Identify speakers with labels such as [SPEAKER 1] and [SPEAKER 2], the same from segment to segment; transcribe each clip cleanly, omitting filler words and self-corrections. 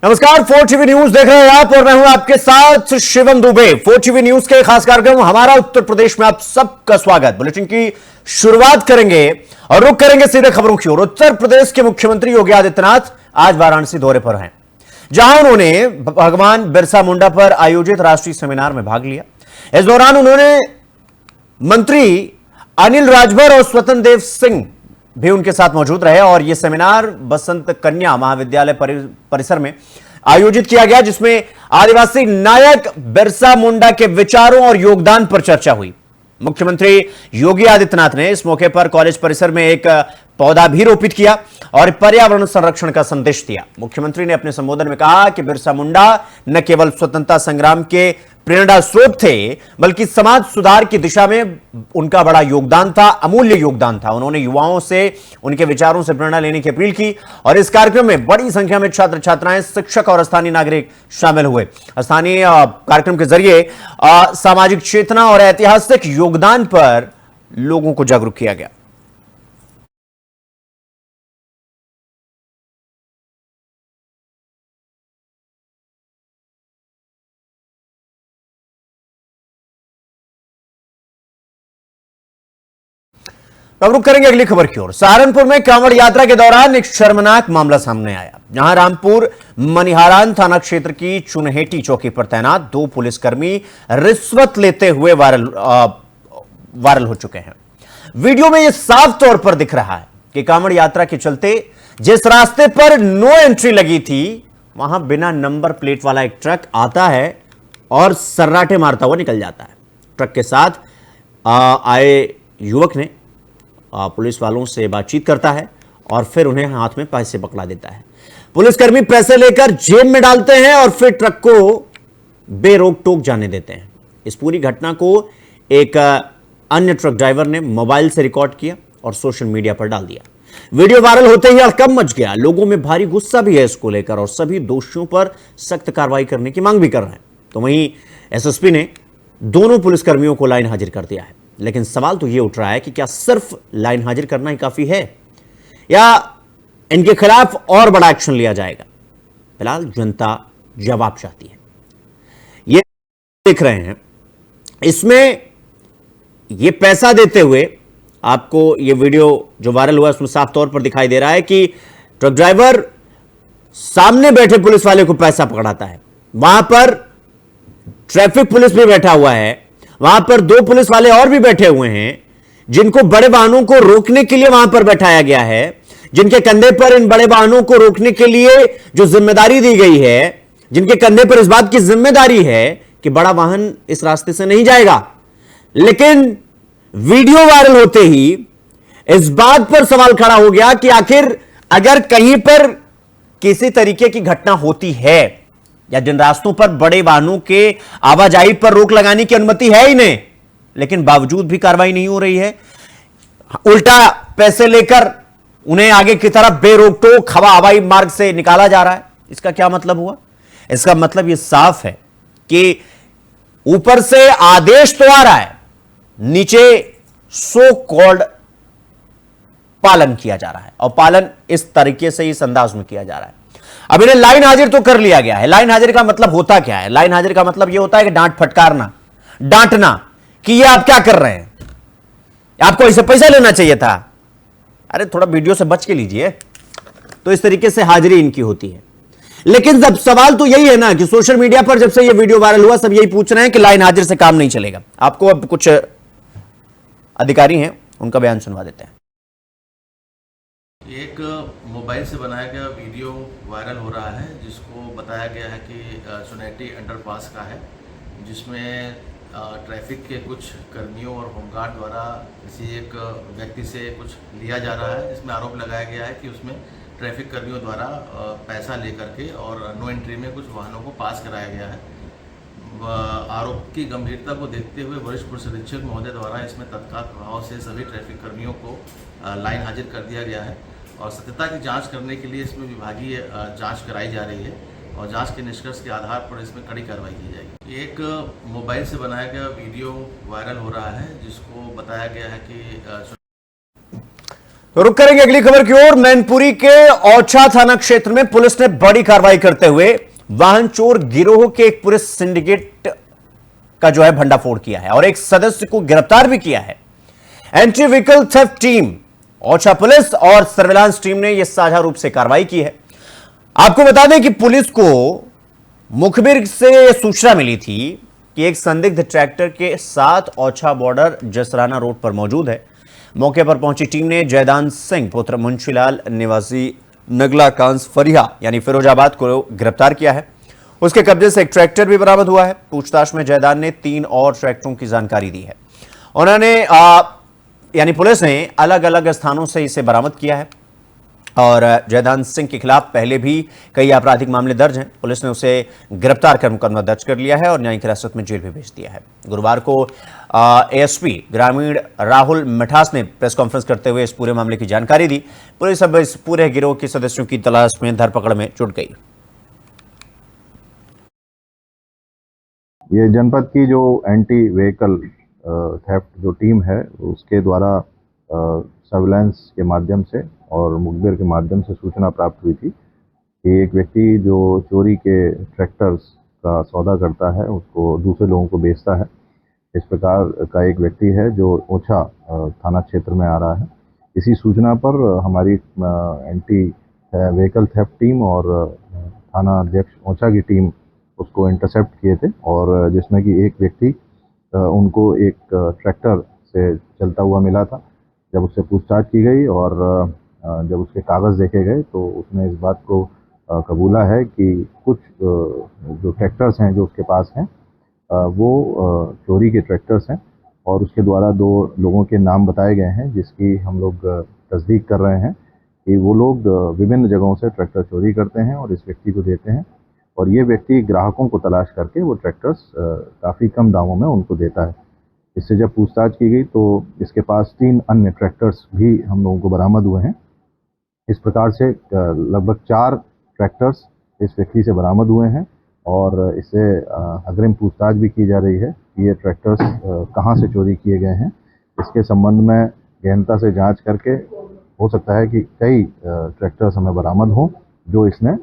[SPEAKER 1] नमस्कार, 4 न्यूज देख रहे हैं आप और मैं हूं आपके साथ शिवम दुबे। 4 न्यूज के खास कार्यक्रम हमारा उत्तर प्रदेश में आप सबका स्वागत। बुलेटिन की शुरुआत करेंगे और रुक करेंगे सीधे खबरों की ओर। उत्तर प्रदेश के मुख्यमंत्री योगी आदित्यनाथ आज वाराणसी दौरे पर हैं, जहां उन्होंने भगवान बिरसा मुंडा पर आयोजित राष्ट्रीय सेमिनार में भाग लिया। इस दौरान उन्होंने मंत्री अनिल राजभर और स्वतंत्र देव सिंह भी उनके साथ मौजूद रहे और यह सेमिनार बसंत कन्या महाविद्यालय परिसर में आयोजित किया गया, जिसमें आदिवासी नायक बिरसा मुंडा के विचारों और योगदान पर चर्चा हुई। मुख्यमंत्री योगी आदित्यनाथ ने इस मौके पर कॉलेज परिसर में एक पौधा भी रोपित किया और पर्यावरण संरक्षण का संदेश दिया। मुख्यमंत्री ने अपने संबोधन में कहा कि बिरसा मुंडा न केवल स्वतंत्रता संग्राम के प्रेरणा स्रोत थे, बल्कि समाज सुधार की दिशा में उनका बड़ा योगदान था, अमूल्य योगदान था। उन्होंने युवाओं से उनके विचारों से प्रेरणा लेने की अपील की और इस कार्यक्रम में बड़ी संख्या में छात्र छात्राएं, शिक्षक और स्थानीय नागरिक शामिल हुए। स्थानीय कार्यक्रम के जरिए सामाजिक चेतना और ऐतिहासिक योगदान पर लोगों को जागरूक किया गया। अब रुक करेंगे अगली खबर की ओर। सहारनपुर में कांवड़ यात्रा के दौरान एक शर्मनाक मामला सामने आया, जहां रामपुर मनिहारान थाना क्षेत्र की चुनहेटी चौकी पर तैनात 2 पुलिसकर्मी रिश्वत लेते हुए वायरल हो चुके हैं। वीडियो में यह साफ तौर पर दिख रहा है कि कांवड़ यात्रा के चलते जिस रास्ते पर नो एंट्री लगी थी, वहां बिना नंबर प्लेट वाला एक ट्रक आता है और सर्राटे मारता हुआ निकल जाता है। ट्रक के साथ आए युवक ने पुलिस वालों से बातचीत करता है और फिर उन्हें हाथ में पैसे पकड़ा देता है। पुलिसकर्मी पैसे लेकर जेब में डालते हैं और फिर ट्रक को बेरोक टोक जाने देते हैं। इस पूरी घटना को एक अन्य ट्रक ड्राइवर ने मोबाइल से रिकॉर्ड किया और सोशल मीडिया पर डाल दिया। वीडियो वायरल होते ही हड़कंप मच गया। लोगों में भारी गुस्सा भी है इसको लेकर और सभी दोषियों पर सख्त कार्रवाई करने की मांग भी कर रहे हैं। तो वहीं एसएसपी ने दोनों पुलिसकर्मियों को लाइन हाजिर कर दिया है। लेकिन सवाल तो यह उठ रहा है कि क्या सिर्फ लाइन हाजिर करना ही काफी है या इनके खिलाफ और बड़ा एक्शन लिया जाएगा? फिलहाल जनता जवाब चाहती है। ये देख रहे हैं, इसमें ये पैसा देते हुए आपको ये वीडियो जो वायरल हुआ उसमें साफ तौर पर दिखाई दे रहा है कि ट्रक ड्राइवर सामने बैठे पुलिस वाले को पैसा पकड़ाता है। वहां पर ट्रैफिक पुलिस भी बैठा हुआ है, वहां पर 2 पुलिस वाले और भी बैठे हुए हैं, जिनको बड़े वाहनों को रोकने के लिए वहां पर बैठाया गया है, जिनके कंधे पर इन बड़े वाहनों को रोकने के लिए जो जिम्मेदारी दी गई है, जिनके कंधे पर इस बात की जिम्मेदारी है कि बड़ा वाहन इस रास्ते से नहीं जाएगा। लेकिन वीडियो वायरल होते ही इस बात पर सवाल खड़ा हो गया कि आखिर अगर कहीं पर किसी तरीके की घटना होती है या जिन रास्तों पर बड़े वाहनों के आवाजाही पर रोक लगाने की अनुमति है ही नहीं, लेकिन बावजूद भी कार्रवाई नहीं हो रही है, उल्टा पैसे लेकर उन्हें आगे की तरफ बेरोक टोक हवाई मार्ग से निकाला जा रहा है, इसका क्या मतलब हुआ? इसका मतलब यह साफ है कि ऊपर से आदेश तो आ रहा है, नीचे सो कॉल्ड पालन किया जा रहा है और पालन इस तरीके से इस अंदाज में किया जा रहा है। अब इन्हें लाइन हाजिर तो कर लिया गया है। लाइन हाजिर का मतलब होता क्या है? लाइन हाजिर का मतलब यह होता है कि डांट फटकारना, डांटना कि ये आप क्या कर रहे हैं, आपको इससे पैसा लेना चाहिए था, अरे थोड़ा वीडियो से बच के लीजिए। तो इस तरीके से हाजिरी इनकी होती है। लेकिन जब सवाल तो यही है ना कि सोशल मीडिया पर जब से यह वीडियो वायरल हुआ, सब यही पूछ रहे हैं कि लाइन हाजिर से काम नहीं चलेगा। आपको अब कुछ अधिकारी हैं, उनका बयान सुनवा देते हैं।
[SPEAKER 2] एक मोबाइल से बनाया गया वीडियो वायरल हो रहा है, जिसको बताया गया है कि चुनहेटी अंडरपास का है, जिसमें ट्रैफिक के कुछ कर्मियों और होमगार्ड द्वारा किसी एक व्यक्ति से कुछ लिया जा रहा है, जिसमें आरोप लगाया गया है कि उसमें ट्रैफिक कर्मियों द्वारा पैसा लेकर के और नो एंट्री में कुछ वाहनों को पास कराया गया है। आरोप की गंभीरता को देखते हुए वरिष्ठ पुलिस अधीक्षक महोदय द्वारा इसमें तत्काल प्रभाव से सभी ट्रैफिक कर्मियों को लाइन हाजिर कर दिया गया है और सत्यता की जांच करने के लिए इसमें विभागीय जांच कराई जा रही है और जांच के निष्कर्ष के आधार पर इसमें कड़ी कार्रवाई की जाएगी। एक मोबाइल से बनाया गया वीडियो वायरल हो रहा है, जिसको बताया गया है कि
[SPEAKER 1] रुक करेंगे अगली खबर की ओर। मैनपुरी के औछा थाना क्षेत्र में पुलिस ने बड़ी कार्रवाई करते हुए वाहन चोर गिरोह के एक पुलिस सिंडिकेट का जो है भंडाफोड़ किया है और एक सदस्य को गिरफ्तार भी किया है। Anti vehicle theft team, Auchha police और सर्विलांस टीम ने यह साझा रूप से कार्रवाई की है। आपको बता दें कि पुलिस को मुखबिर से सूचना मिली थी कि एक संदिग्ध ट्रैक्टर के साथ औछा बॉर्डर जसराना रोड पर मौजूद है। मौके पर पहुंची टीम ने जयदान सिंह पुत्र मुंशीलाल निवासी नगला कांस फरिया यानी फिरोजाबाद को गिरफ्तार किया है। उसके कब्जे से एक ट्रैक्टर भी बरामद हुआ है। पूछताछ में जयदान ने 3 और ट्रैक्टरों की जानकारी दी है। उन्होंने यानी पुलिस ने अलग अलग स्थानों से इसे बरामद किया है और जयदान सिंह के खिलाफ पहले भी कई आपराधिक मामले दर्ज हैं। पुलिस ने उसे गिरफ्तार कर मुकदमा दर्ज कर लिया है और न्यायिक हिरासत में जेल भी भेज दिया है। गुरुवार को एएसपी ग्रामीण राहुल मिठास ने प्रेस कॉन्फ्रेंस करते हुए इस पूरे मामले की जानकारी दी। पुलिस अब इस पूरे गिरोह के सदस्यों की तलाश में धरपकड़ में जुट गई।
[SPEAKER 3] ये जनपद की जो एंटी व्हीकल थेफ्ट जो टीम है उसके द्वारा सर्विलांस के माध्यम से और मुखबिर के माध्यम से सूचना प्राप्त हुई थी कि एक व्यक्ति जो चोरी के ट्रैक्टर्स का सौदा करता है उसको दूसरे लोगों को बेचता है। इस प्रकार का एक व्यक्ति है जो औछा थाना क्षेत्र में आ रहा है। इसी सूचना पर हमारी एंटी व्हीकल थेफ्ट टीम और थाना अध्यक्ष औछा की टीम उसको इंटरसेप्ट किए थे और जिसमें कि एक व्यक्ति उनको एक ट्रैक्टर से चलता हुआ मिला था। जब उससे पूछताछ की गई और जब उसके कागज़ देखे गए तो उसने इस बात को कबूला है कि कुछ जो ट्रैक्टर्स हैं जो उसके पास हैं वो चोरी के ट्रैक्टर्स हैं और उसके द्वारा 2 लोगों के नाम बताए गए हैं जिसकी हम लोग तस्दीक कर रहे हैं कि वो लोग विभिन्न जगहों से ट्रैक्टर चोरी करते हैं और इस व्यक्ति को देते हैं और ये व्यक्ति ग्राहकों को तलाश करके वो ट्रैक्टर्स काफ़ी कम दामों में उनको देता है। इससे जब पूछताछ की गई तो इसके पास 3 अन्य ट्रैक्टर्स भी हम लोगों को बरामद हुए हैं। इस प्रकार से लगभग 4 ट्रैक्टर्स इस व्यक्ति से बरामद हुए हैं और इससे अग्रिम पूछताछ भी की जा रही है कि ये ट्रैक्टर्स कहाँ से चोरी किए गए हैं। इसके संबंध में गहनता से जांच करके हो सकता है कि कई ट्रैक्टर्स हमें बरामद हों जो इसने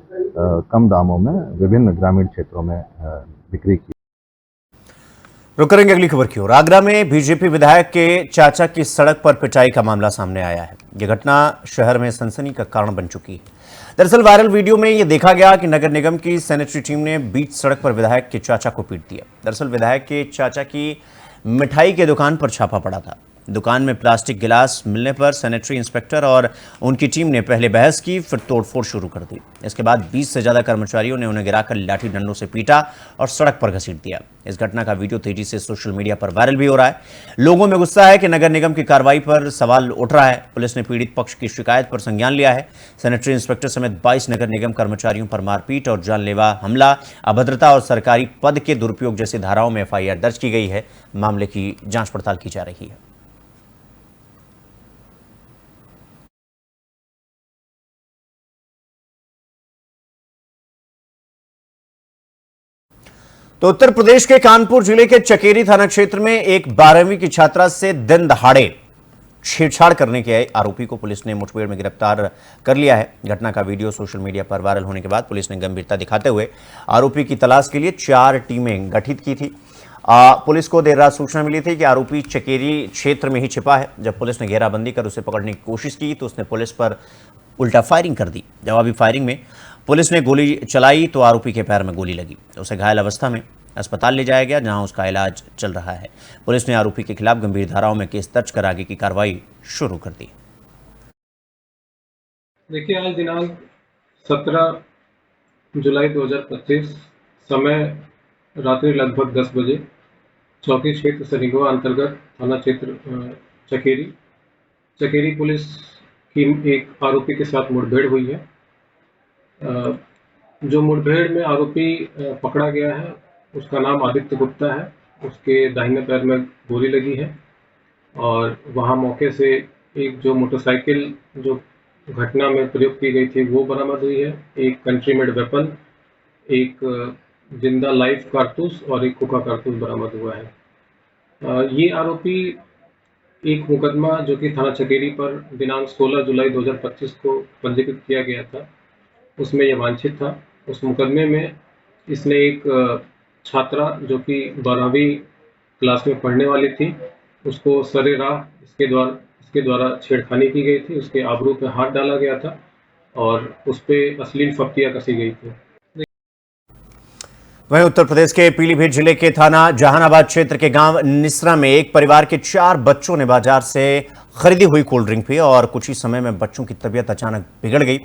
[SPEAKER 3] कम दामों में विभिन्न ग्रामीण क्षेत्रों में बिक्री की।
[SPEAKER 1] रुक करेंगे अगली खबर की ओर। आगरा में बीजेपी विधायक के चाचा की सड़क पर पिटाई का मामला सामने आया है। यह घटना शहर में सनसनी का कारण बन चुकी है। दरअसल वायरल वीडियो में यह देखा गया कि नगर निगम की सैनिटरी टीम ने बीच सड़क पर विधायक के चाचा को पीट दिया। दरअसल विधायक के चाचा की मिठाई की दुकान पर छापा पड़ा था। दुकान में प्लास्टिक गिलास मिलने पर सैनिटरी इंस्पेक्टर और उनकी टीम ने पहले बहस की, फिर तोड़फोड़ शुरू कर दी। इसके बाद 20 से ज्यादा कर्मचारियों ने उन्हें गिराकर लाठी डंडों से पीटा और सड़क पर घसीट दिया। इस घटना का वीडियो तेजी से सोशल मीडिया पर वायरल भी हो रहा है। लोगों में गुस्सा है कि नगर निगम की कार्रवाई पर सवाल उठ रहा है। पुलिस ने पीड़ित पक्ष की शिकायत पर संज्ञान लिया है। सैनिटरी इंस्पेक्टर समेत 22 नगर निगम कर्मचारियों पर मारपीट और जानलेवा हमला, अभद्रता और सरकारी पद के दुरुपयोग जैसी धाराओं में एफआईआर दर्ज की गई है। मामले की जांच पड़ताल की जा रही है। तो उत्तर प्रदेश के कानपुर जिले के चकेरी थाना क्षेत्र में एक 12वीं की छात्रा से दिन दहाड़े छेड़छाड़ करने के आरोपी को पुलिस ने मुठभेड़ में गिरफ्तार कर लिया है। घटना का वीडियो सोशल मीडिया पर वायरल होने के बाद पुलिस ने गंभीरता दिखाते हुए आरोपी की तलाश के लिए 4 टीमें गठित की थी। पुलिस को देर रात सूचना मिली थी कि आरोपी चकेरी क्षेत्र में ही छिपा है। जब पुलिस ने घेराबंदी कर उसे पकड़ने की कोशिश की तो उसने पुलिस पर उल्टा फायरिंग कर दी। जवाबी फायरिंग में पुलिस ने गोली चलाई तो आरोपी के पैर में गोली लगी। उसे घायल अवस्था में अस्पताल ले जाया गया, जहां उसका इलाज चल रहा है। पुलिस ने आरोपी के खिलाफ गंभीर धाराओं में केस दर्ज कर आगे की कार्रवाई शुरू कर दी।
[SPEAKER 4] देखिए, आज दिनांक 17 जुलाई 2025 समय रात्रि लगभग 10 बजे चौकी क्षेत्र सरिगवा अंतर्गत थाना क्षेत्र चकेरी पुलिस की एक आरोपी के साथ मुठभेड़ हुई है। जो मुठभेड़ में आरोपी पकड़ा गया है उसका नाम आदित्य गुप्ता है। उसके दाहिने पैर में गोली लगी है और वहां मौके से एक जो मोटरसाइकिल जो घटना में प्रयोग की गई थी वो बरामद हुई है। एक कंट्री मेड वेपन, एक जिंदा लाइव कारतूस और एक खोखा कारतूस बरामद हुआ है। ये आरोपी एक मुकदमा जो कि थाना चकेरी पर दिनांक 16 जुलाई 2025 को पंजीकृत किया गया था, उसमें यह वांछित था। उस मुकदमे में इसने एक छात्रा जो कि 12वीं क्लास में पढ़ने वाली थी, उसको सरेराह इसके द्वारा छेड़खानी की गई थी, उसके आबरू पे हाथ डाला गया था और उस पे अश्लील फप्तियाँ कसी गई थी।
[SPEAKER 1] वहीं उत्तर प्रदेश के पीलीभीत जिले के थाना जहानाबाद क्षेत्र के गांव निसरा में एक परिवार के 4 बच्चों ने बाजार से खरीदी हुई कोल्ड ड्रिंक पी और कुछ ही समय में बच्चों की तबीयत अचानक बिगड़ गई,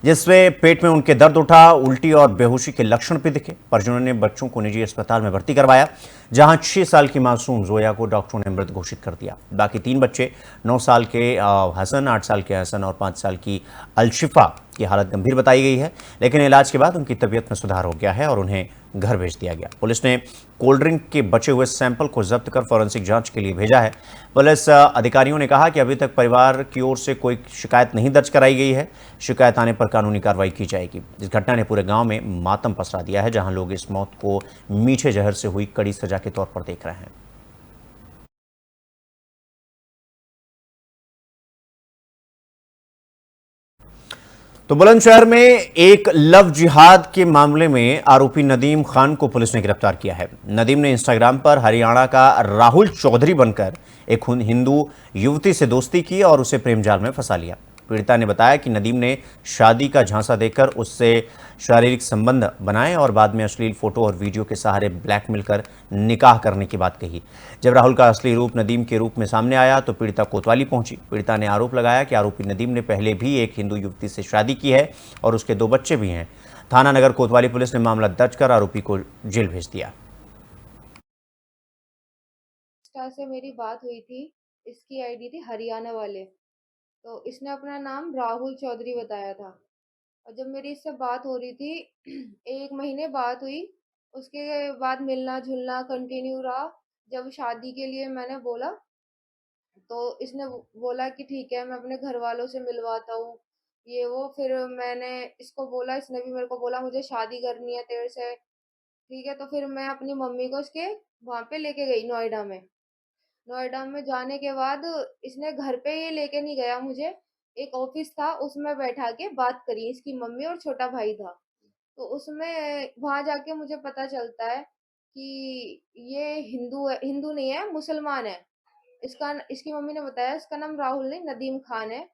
[SPEAKER 1] जिसमें पेट में उनके दर्द उठा, उल्टी और बेहोशी के लक्षण भी दिखे। परिजनों ने बच्चों को निजी अस्पताल में भर्ती करवाया, जहां 6 साल की मासूम जोया को डॉक्टरों ने मृत घोषित कर दिया। बाकी 3 बच्चे 9 साल के हसन, 8 साल के हसन और 5 साल की अलशिफा की हालत गंभीर बताई गई है, लेकिन इलाज के बाद उनकी तबीयत में सुधार हो गया है और उन्हें घर भेज दिया गया। पुलिस ने कोल्ड ड्रिंक के बचे हुए सैंपल को जब्त कर फॉरेंसिक जांच के लिए भेजा है। पुलिस अधिकारियों ने कहा कि अभी तक परिवार की ओर से कोई शिकायत नहीं दर्ज कराई गई है। शिकायत आने पर कानूनी कार्रवाई की जाएगी। इस घटना ने पूरे गांव में मातम पसरा दिया है, जहां लोग इस मौत को मीठे जहर से हुई कड़ी सजा के तौर पर देख रहे हैं। तो बुलंदशहर में एक लव जिहाद के मामले में आरोपी नदीम खान को पुलिस ने गिरफ्तार किया है। नदीम ने इंस्टाग्राम पर हरियाणा का राहुल चौधरी बनकर एक हिंदू युवती से दोस्ती की और उसे प्रेम जाल में फंसा लिया। पीड़िता ने बताया कि नदीम ने शादी का झांसा देकर उससे शारीरिक संबंध बनाए और बाद में अश्लील फोटो और वीडियो के सहारे ब्लैकमेल कर निकाह करने की बात कही। जब राहुल का असली रूप नदीम के रूप में सामने आया तो पीड़िता कोतवाली पहुंची। पीड़िता ने आरोप लगाया कि आरोपी नदीम ने पहले भी एक हिंदू युवती से शादी की है और उसके 2 बच्चे भी हैं। थाना नगर कोतवाली पुलिस ने मामला दर्ज कर आरोपी को जेल भेज दिया।
[SPEAKER 5] से मेरी बात हुई थी, इसकी आईडी थी हरियाणा वाले, तो इसने अपना नाम राहुल चौधरी बताया था। और जब मेरी इससे बात हो रही थी 1 महीने बात हुई, उसके बाद मिलना जुलना कंटिन्यू रहा। जब शादी के लिए मैंने बोला तो इसने बोला कि ठीक है, मैं अपने घर वालों से मिलवाता हूँ, ये वो। फिर मैंने इसको बोला, इसने भी मेरे को बोला मुझे शादी करनी है तेरे से, ठीक है। तो फिर मैं अपनी मम्मी को इसके वहाँ पे लेके गई नोएडा में। नोएडा में जाने के बाद इसने घर पे ये लेके नहीं गया मुझे, एक ऑफिस था उसमें बैठा के बात करी। इसकी मम्मी और छोटा भाई था, तो उसमें वहां जाके मुझे पता चलता है कि ये हिंदू नहीं है, मुसलमान है। इसकी मम्मी ने बताया इसका नाम राहुल नहीं नदीम खान है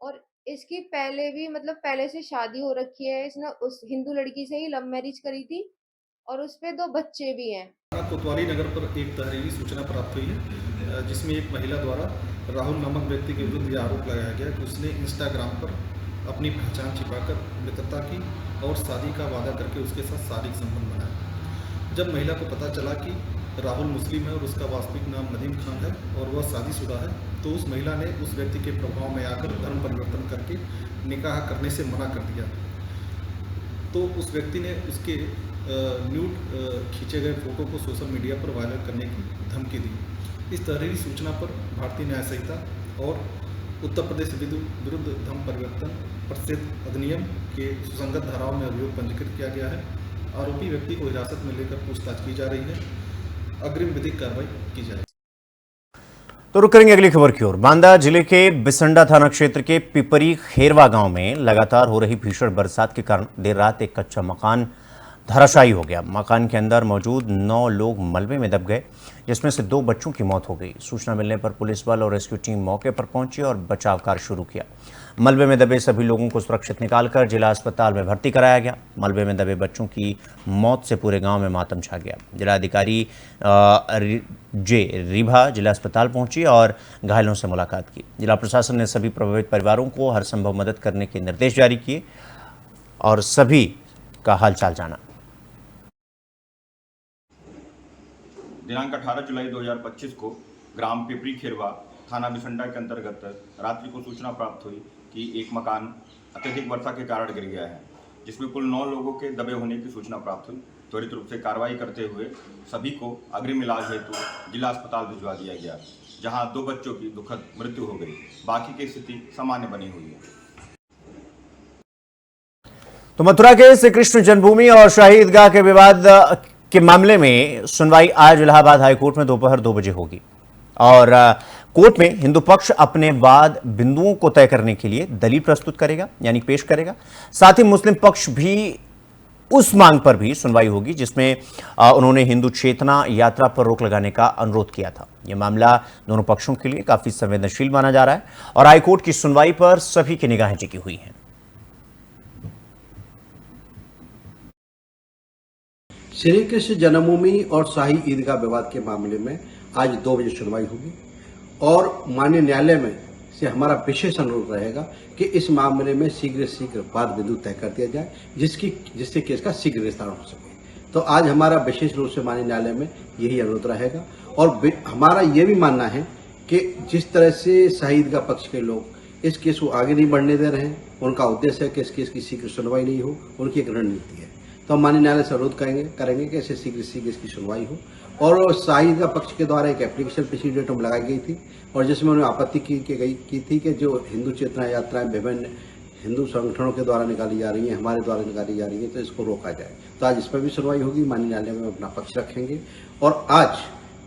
[SPEAKER 5] और इसकी पहले भी मतलब पहले से शादी हो रखी है। इसने उस हिंदू लड़की से ही लव मैरिज करी थी और उसपे 2 बच्चे भी हैं।
[SPEAKER 6] कोतवाली नगर पर एक तहरीरी सूचना प्राप्त हुई है, जिसमें एक महिला द्वारा राहुल नामक व्यक्ति के विरुद्ध यह आरोप लगाया गया कि उसने इंस्टाग्राम पर अपनी पहचान छिपाकर मित्रता की और शादी का वादा करके उसके साथ शारीरिक संबंध बनाया। जब महिला को पता चला कि राहुल मुस्लिम है और उसका वास्तविक नाम नदीम खान है और वह शादीशुदा है, तो उस महिला ने उस व्यक्ति के प्रभाव में आकर धर्म परिवर्तन करके निकाह करने से मना कर दिया। तो उस व्यक्ति ने उसके न्यूड खींचे गए फोटो को सोशल मीडिया पर वायरल करने की धमकी दी। इस तहरीरी सूचना पर भारतीय न्याय संहिता और उत्तर प्रदेश विरुद्ध धर्म परिवर्तन प्रतिषेध अधिनियम के सुसंगत धाराओं में अभियोग पंजीकृत किया गया है। आरोपी व्यक्ति को हिरासत में लेकर पूछताछ की जा रही है। अग्रिम विधिक कार्रवाई की जाएगी।
[SPEAKER 1] तो रुक करेंगे अगली खबर की ओर। बांदा जिले के बिसंडा थाना क्षेत्र के पिपरी खेरवा गांव में लगातार हो रही भीषण बरसात के कारण देर रात एक कच्चा मकान धराशायी हो गया। मकान के अंदर मौजूद 9 लोग मलबे में दब गए, जिसमें से 2 बच्चों की मौत हो गई। सूचना मिलने पर पुलिस बल और रेस्क्यू टीम मौके पर पहुंची और बचाव कार्य शुरू किया। मलबे में दबे सभी लोगों को सुरक्षित निकालकर जिला अस्पताल में भर्ती कराया गया। मलबे में दबे बच्चों की मौत से पूरे गांव में मातम छा गया। जिलाधिकारी जे रिभा जिला अस्पताल पहुंची और घायलों से मुलाकात की। जिला प्रशासन ने सभी प्रभावित परिवारों को हर संभव मदद करने के निर्देश जारी किए और सभी का हालचाल जाना।
[SPEAKER 7] दिनांक 18 जुलाई 2025 को ग्राम पिपरी खेरवा थाना बिसंडा के अंतर्गत रात्रि को सूचना प्राप्त हुई कि एक मकान अत्यधिक वर्षा के कारण गिर गया है, जिसमें कुल 9 लोगों के दबे होने की सूचना प्राप्त हुई। त्वरित रूप से कार्रवाई करते हुए सभी को अग्रिम इलाज हेतु जिला अस्पताल भिजवा दिया गया, जहां 2 बच्चों की दुखद मृत्यु हो गई। बाकी की स्थिति सामान्य बनी हुई है।
[SPEAKER 1] तो मथुरा के श्री कृष्ण जन्मभूमि और शाही ईदगाह के विवाद के मामले में सुनवाई आज इलाहाबाद हाईकोर्ट में दोपहर 2 बजे होगी और कोर्ट में हिंदू पक्ष अपने वाद बिंदुओं को तय करने के लिए दलील प्रस्तुत करेगा, यानी पेश करेगा। साथ ही मुस्लिम पक्ष भी उस मांग पर भी सुनवाई होगी जिसमें उन्होंने हिंदू चेतना यात्रा पर रोक लगाने का अनुरोध किया था। यह मामला दोनों पक्षों के लिए काफी संवेदनशील माना जा रहा है और हाईकोर्ट की सुनवाई पर सभी की निगाहें टिकी हुई हैं।
[SPEAKER 8] श्री कृष्ण जन्मभूमि और शाही ईदगाह विवाद के मामले में आज 2 बजे सुनवाई होगी और माननीय न्यायालय में से हमारा विशेष अनुरोध रहेगा कि इस मामले में शीघ्र वाद बिंदु तय कर दिया जाए जिससे केस का शीघ्र निस्तारण हो सके। तो आज हमारा विशेष रूप से माननीय न्यायालय में यही अनुरोध रहेगा और हमारा ये भी मानना है कि जिस तरह से शाही ईदगाह पक्ष के लोग इस केस को आगे नहीं बढ़ने दे रहे हैं, उनका उद्देश्य है कि इस केस की शीघ्र सुनवाई नहीं हो, उनकी एक रणनीति है। तो हम माननीय न्यायालय से अनुरोध करेंगे कि ऐसे शीघ्र इसकी सुनवाई हो। और शाही ईदगाह पक्ष के द्वारा एक एप्लीकेशन पिछली डेट में लगाई गई थी और जिसमें उन्होंने आपत्ति की थी कि जो हिंदू चेतना यात्राएं विभिन्न हिंदू संगठनों के द्वारा निकाली जा रही हैं, हमारे द्वारा निकाली जा रही है, तो इसको रोका जाए। तो आज इस पर भी सुनवाई होगी। माननीय न्यायालय में अपना पक्ष रखेंगे और आज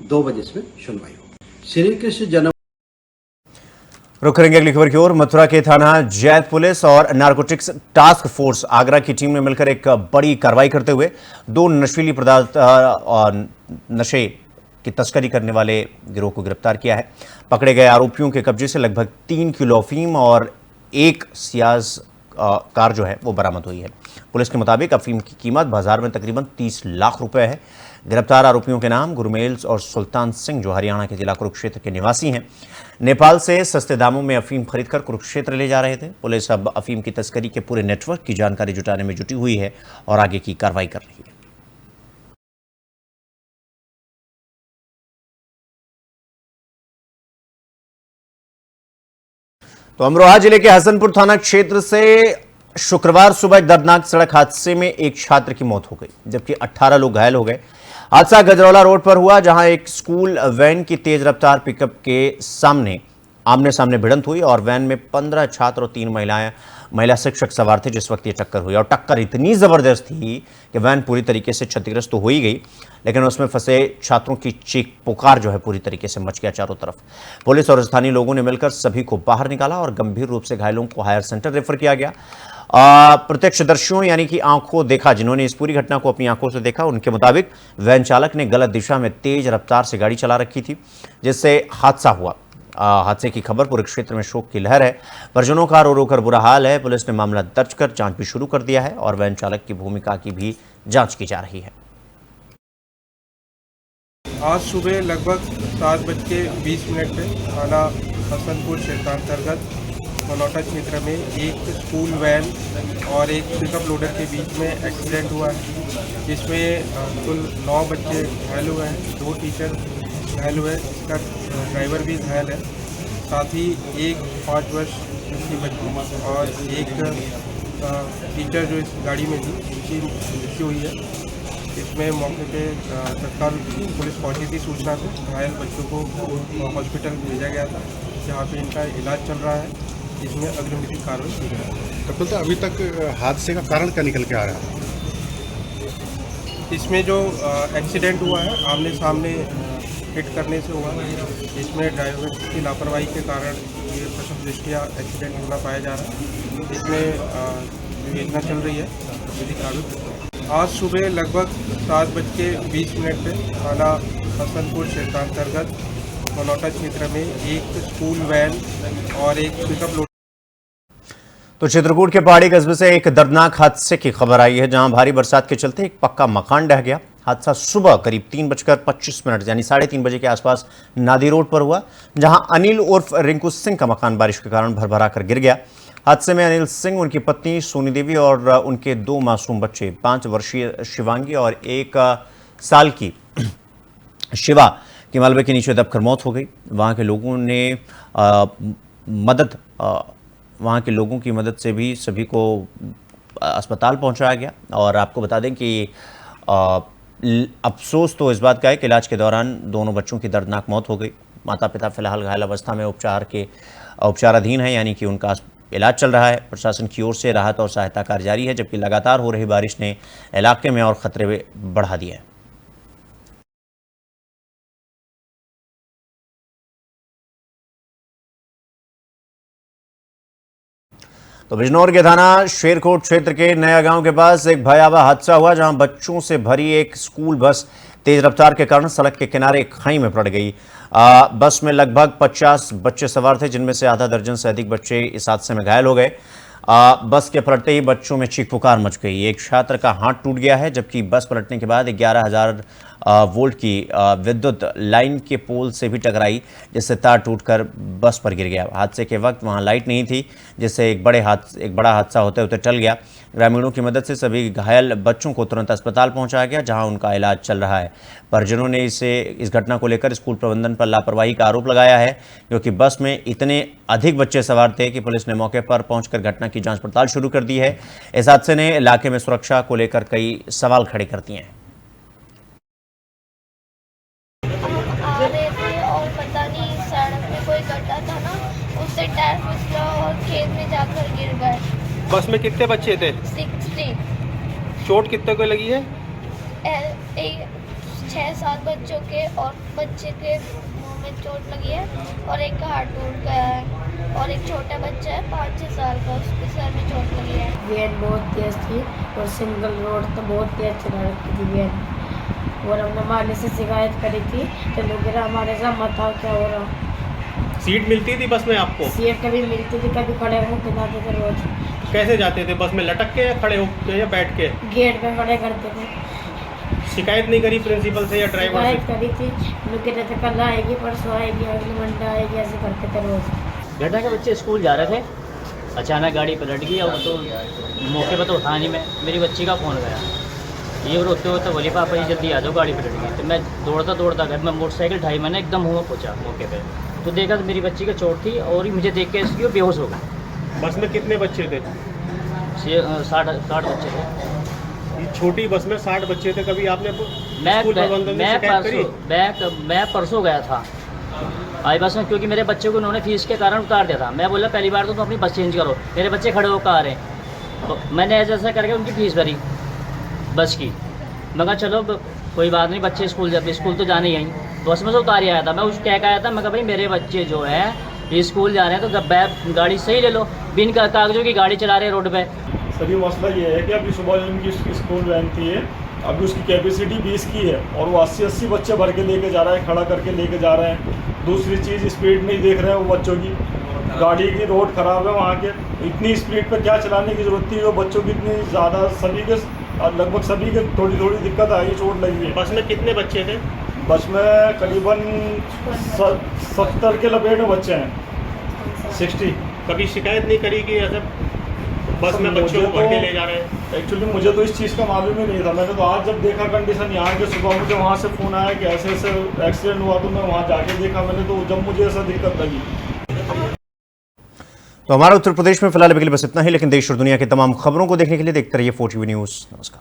[SPEAKER 8] 2 बजे इसमें सुनवाई होगी। श्री कृष्ण जन्म
[SPEAKER 1] रुक करेंगे अगली खबर की ओर। मथुरा के थाना जैत पुलिस और नारकोटिक्स टास्क फोर्स आगरा की टीम ने मिलकर एक बड़ी कार्रवाई करते हुए 2 नशीली पदार्थ और नशे की तस्करी करने वाले गिरोह को गिरफ्तार किया है। पकड़े गए आरोपियों के कब्जे से लगभग 3 किलो अफीम और 1 सियाज कार जो है वो बरामद हुई है। पुलिस के मुताबिक अफीम की कीमत बाजार में तकरीबन 30 लाख रुपए है। गिरफ्तार आरोपियों के नाम गुरमेल और सुल्तान सिंह जो हरियाणा के जिला कुरुक्षेत्र के निवासी हैं, नेपाल से सस्ते दामों में अफीम खरीदकर कुरुक्षेत्र ले जा रहे थे। पुलिस अब अफीम की तस्करी के पूरे नेटवर्क की जानकारी जुटाने में जुटी हुई है और आगे की कार्रवाई कर रही है। तो अमरोहा जिले के हसनपुर थाना क्षेत्र से शुक्रवार सुबह एक दर्दनाक सड़क हादसे में एक छात्र की मौत हो गई जबकि 18 लोग घायल हो गए। हादसा गजरौला रोड पर हुआ जहां एक स्कूल वैन की तेज रफ्तार पिकअप के आमने सामने भिड़ंत हुई और वैन में 15 छात्र और 3 महिला शिक्षक सवार थे जिस वक्त ये टक्कर हुई। और टक्कर इतनी जबरदस्त थी कि वैन पूरी तरीके से क्षतिग्रस्त तो हो ही गई, लेकिन उसमें फंसे छात्रों की चीख पुकार जो है पूरी तरीके से मच गया चारों तरफ। पुलिस और स्थानीय लोगों ने मिलकर सभी को बाहर निकाला और गंभीर रूप से घायलों को हायर सेंटर रेफर किया गया। प्रत्यक्षदर्शियों यानी कि आंखों देखा जिन्होंने इस पूरी घटना को अपनी आंखों से देखा, उनके मुताबिक वैन चालक ने गलत दिशा में तेज रफ्तार से गाड़ी चला रखी थी जिससे हादसा हुआ। हादसे की खबर पूरे क्षेत्र में शोक की लहर है। परिजनों का रो रो कर बुरा हाल है। पुलिस ने मामला दर्ज कर जांच भी शुरू कर दिया है और वैन चालक की भूमिका की भी जांच की जा रही है।
[SPEAKER 9] आज सुबह लगभग 7:20 पे थाना हसनपुर क्षेत्रांतर्गत मनोटा क्षेत्र में एक स्कूल वैन और एक पिकअप लोडर के बीच में एक्सीडेंट हुआ है जिसमें कुल 9 बच्चे घायल हुए हैं, 2 टीचर घायल हुए, इसका ड्राइवर भी घायल है। साथ ही एक 5 वर्ष की बच्ची और एक टीचर जो इस गाड़ी में थी उनकी मृत्यु हुई है। इसमें मौके पे तत्काल पुलिस पहुंची थी सूचना से। घायल बच्चों को हॉस्पिटल भेजा गया था जहां पे इनका इलाज चल रहा है, जिसमें अग्रिम कार्रवाई की गई।
[SPEAKER 10] तो बोलते अभी तक हादसे का कारण क्या निकल के आ रहा है?
[SPEAKER 9] इसमें जो एक्सीडेंट हुआ है आमने सामने हिट करने से हुआ है, इसमें ड्राइवर की लापरवाही के कारण ये प्रथम दृष्टया एक्सीडेंट होना पाया जा रहा है। इसमें योजना चल रही है, विधि कार्रवाई। आज सुबह लगभग 7:20 पे थाना हसनपुर क्षेत्रांतर्गत मनोटा क्षेत्र में एक स्कूल वैन और एक पिकअप लोड।
[SPEAKER 1] तो चित्रकूट के पहाड़ी कस्बे से एक दर्दनाक हादसे की खबर आई है जहां भारी बरसात के चलते एक पक्का मकान ढह गया। हादसा सुबह करीब 3:25 यानी 3:30 बजे के आसपास नादी रोड पर हुआ जहां अनिल उर्फ रिंकू सिंह का मकान बारिश के कारण भरभरा कर गिर गया। हादसे में अनिल सिंह, उनकी पत्नी सोनी देवी और उनके 2 मासूम बच्चे 5 वर्षीय शिवांगी और 1 साल की शिवा की मलबे के नीचे दबकर मौत हो गई। वहाँ के लोगों की मदद से भी सभी को अस्पताल पहुंचाया गया। और आपको बता दें कि अफसोस तो इस बात का है कि इलाज के दौरान दोनों बच्चों की दर्दनाक मौत हो गई। माता पिता फिलहाल घायल अवस्था में उपचाराधीन है, यानी कि उनका इलाज चल रहा है। प्रशासन की ओर से राहत और सहायता कार्य जारी है, जबकि लगातार हो रही बारिश ने इलाके में और खतरे बढ़ा दिए हैं। तो बिजनौर के थाना शेरकोट क्षेत्र के नया गांव के पास एक भयावह हादसा हुआ, जहां बच्चों से भरी एक स्कूल बस तेज रफ्तार के कारण सड़क के किनारे एक खाई में पड़ गई। बस में लगभग 50 बच्चे सवार थे, जिनमें से आधा दर्जन से अधिक बच्चे इस हादसे में घायल हो गए। बस के पलटते ही बच्चों में चीख पुकार मच गई। एक छात्र का हाथ टूट गया है, जबकि बस पलटने के बाद 11,000 वोल्ट की विद्युत लाइन के पोल से भी टकराई, जिससे तार टूटकर बस पर गिर गया। हादसे के वक्त वहां लाइट नहीं थी, जिससे एक बड़ा हादसा होते होते टल गया। ग्रामीणों की मदद से सभी घायल बच्चों को तुरंत अस्पताल पहुंचाया गया, जहां उनका इलाज चल रहा है। परिजनों ने इस घटना को लेकर स्कूल प्रबंधन पर लापरवाही का आरोप लगाया है, क्योंकि बस में इतने अधिक बच्चे सवार थे कि पुलिस ने मौके पर पहुंचकर घटना की जांच पड़ताल शुरू कर दी है। इस हादसे ने इलाके में सुरक्षा को लेकर कई सवाल खड़े कर दिए हैं।
[SPEAKER 11] आ रहे थे और पता नहीं सड़क में कोई गड्ढा था ना, उससे टायर फिसला और खेत में जाकर गिर गए।
[SPEAKER 9] बस में कितने बच्चे थे?
[SPEAKER 11] 60।
[SPEAKER 9] चोट कितने को लगी है?
[SPEAKER 11] 6-7 बच्चों के, और बच्चे के मुंह में चोट लगी है और एक का हाथ टूट गया है, और एक छोटा बच्चा है 5-6 साल का, उसके सर में चोट लगी है।
[SPEAKER 12] वैन बहुत तेज थी और सिंगल रोड तो बहुत तेज चला रही थी वैन, और हमने मालिक से शिकायत करी थी तो लोग हमारे साथ मत क्या हो रहा।
[SPEAKER 9] सीट मिलती थी बस में आपको?
[SPEAKER 12] सीट कभी मिलती थी, कभी खड़े होकर जाते थे रोज।
[SPEAKER 9] कैसे जाते थे? बस में लटक के या खड़े होकर या बैठ के?
[SPEAKER 12] गेट पे खड़े करते थे।
[SPEAKER 9] शिकायत नहीं करी प्रिंसिपल से या ड्राइवर से?
[SPEAKER 12] शिकायत करी थी, लोग कहते थे कल आएगी, परसों आएगी, अगले मंडे आएगी, ऐसे करते थे रोज।
[SPEAKER 13] घटना के बच्चे स्कूल जा रहे थे, अचानक गाड़ी पलट गई और तो मौके पर तो उठा नहीं मैं, मेरी बच्ची का फ़ोन गया, ये रोते होते बोली पापा जी जल्दी आ जाओ, गाड़ी पलट गई। तो मैं दौड़ता घर में मोटरसाइकिल ढाई, मैंने एकदम हुआ पहुँचा मौके पे, तो देखा तो मेरी बच्ची का चोट थी और मुझे देख के इसकी बेहोश हो गई।
[SPEAKER 9] बस में कितने बच्चे थे?
[SPEAKER 13] 60 बच्चे थे।
[SPEAKER 9] छोटी बस में 60 बच्चे थे। कभी आपने
[SPEAKER 13] मैं परसों गया था आई बस में, क्योंकि मेरे बच्चे को उन्होंने फीस के कारण उतार दिया था। मैं बोला पहली बार तो तुम अपनी बस चेंज करो, मेरे बच्चे खड़े होकर आ रहे हैं, तो मैंने ऐसा करके उनकी फ़ीस भरी बस की। मैं कहा चलो कोई बात नहीं, बच्चे स्कूल जाते, स्कूल तो जाने ही आई, बस में से उतार आया था। मैं उस कह के आया था, मैं कहा भाई मेरे बच्चे जो है ये स्कूल जा रहे हैं, तो गाड़ी सही ले लो, बिन कागजों की गाड़ी चला रहे हैं रोड पे।
[SPEAKER 14] सभी मसला ये है कि अभी सुबह जो उनकी स्कूल वैन थी है, अभी उसकी कैपेसिटी 20 की है और वो 80-80 बच्चे भर के लेके जा रहा है, खड़ा करके लेके जा रहे हैं। दूसरी चीज़ स्पीड नहीं देख रहे हैं वो बच्चों की, गाड़ी की रोड ख़राब है वहाँ के, इतनी स्पीड पर क्या चलाने की ज़रूरत थी? वो बच्चों की इतनी ज़्यादा, सभी के लगभग सभी के थोड़ी दिक्कत आई, चोट लगी है।
[SPEAKER 9] बस में कितने बच्चे थे?
[SPEAKER 14] बस में करीबन 70 के लपेट में बच्चे हैं, 60।
[SPEAKER 9] कभी शिकायत नहीं करी कि ऐसा बस में बच्चों को भर के ले जा रहे हैं?
[SPEAKER 14] एक्चुअली मुझे तो इस चीज़ का मालूम ही नहीं था। मैंने तो आज जब देखा कंडीशन यहाँ के, सुबह मुझे वहाँ से फ़ोन आया कि ऐसे एक्सीडेंट हुआ, तो मैं वहाँ जाके देखा मैंने, तो जब मुझे ऐसा दिक्कत लगी।
[SPEAKER 1] तो हमारा उत्तर प्रदेश में फिलहाल अभी के लिए बस इतना ही, लेकिन देश और दुनिया की तमाम खबरों को देखने के लिए देखते रहिए 4TV न्यूज़। नमस्कार।